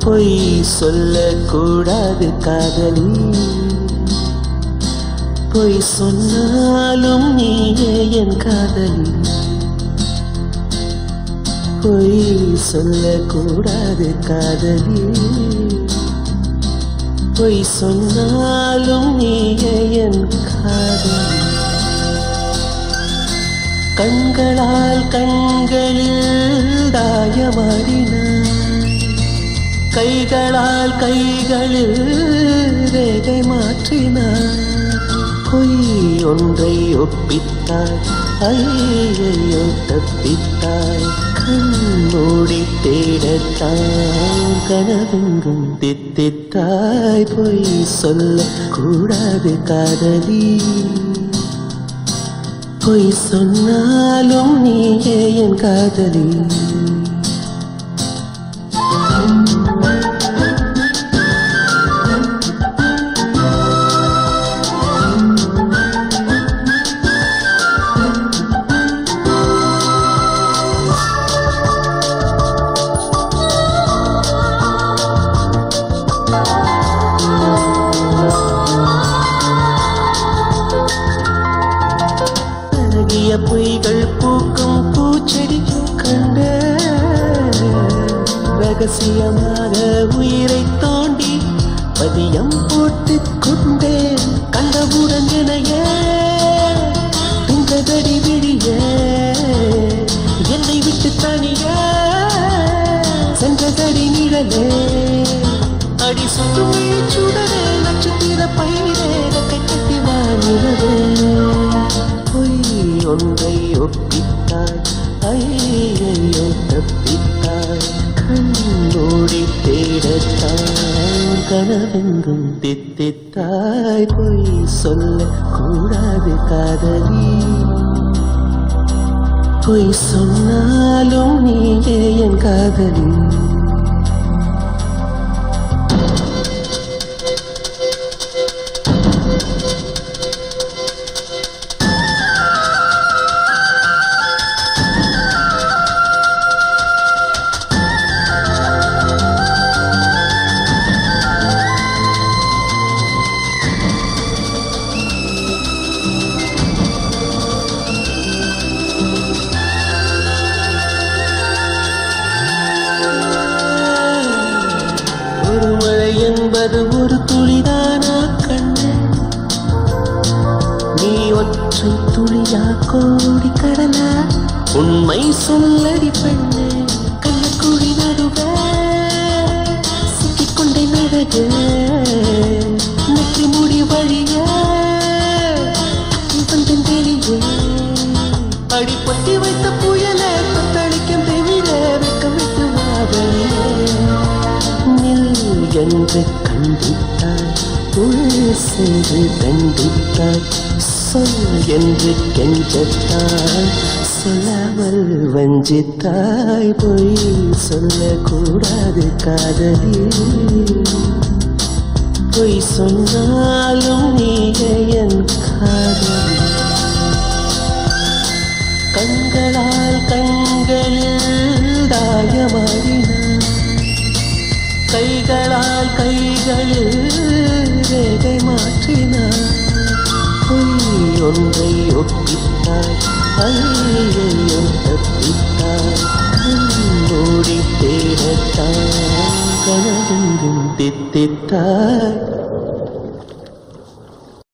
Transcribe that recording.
பொய் சொல்லக்கூடாது காதலி, பொய் சொன்னாலும் நீயே என் காதலி. பொய் சொல்லக்கூடாது காதலி, பொய் சொன்னாலும் நீயே என் காதலி. கண்களால் கண்களில் தாயமாடினாய், கைகளால் கைகளில் ரேகை மாற்றினாய். பொய் ஒன்றை ஒப்பித்தாய், ஐயையோ தப்பித்தாய். கண்மூடி தேடத்தான் கனவெங்கும் தித்தித்தாய். பொய் சொல்ல கூடாது காதலி, பொய் சொன்னாலும் நீயே என் காதலி. பொய்கள் பூக்கும் பூச்செடி கண்ட, ரகசியமாக உயிரை தோண்டி பதியம் போட்டுக் கொண்டேன். கண்டவுடன் எனையே தின்றதடி விழிய, என்னை விட்டு தனிய சென்றதடி நிழலே. அடி சுற்றுமே சுடரே, நட்சத்திர பயிரே, கை கட்டி வாழுவே. பொய் ஒன்றை ஒப்பித்தாய், ஐயையோ தப்பித்தாய். கண்மூடி தேடத்தான் கனவெங்கும் தித்தித்தாய். பொய் சொல்ல கூடாது காதலி, பொய் சொன்னாலும் நீயே என் காதலி. என்பது ஒரு துளிதானா கண்ணே, நீ ஒற்றை துளியா கோடி கடலா? உண்மை சொல்லடி பெண்ணே, கள்ளக்குழி நடுவே சிக்கிக்கொண்டே நரகே. நெற்றி முடி வழிய வந்தேன் வெளியே. அடி பொட்டி வைத்த புயலே, பத்தளிக்கும் தெவிலே, வெக்கம் விட்டு வாவலே. என்று கண்டித்தாய், உள் சென்று தண்டித்தாய். சொல் என்று கெஞ்சத்தாய், சொல்லாமல் வஞ்சித்தாய். பொய் சொல்லக்கூடாது காதலி, பொய் சொன்னாலும் நீயே என் காதலி. கண்களால் கண்களில் தாயமாடினாய், கைகளால் கைகளில் ரேகை மாற்றினாய். பொய் ஒன்றை ஒப்பித்தாய், ஐயையோ தப்பித்தாய். கண்மூடி தேடத்தான் கனவெங்கும் தித்தித்தாய்.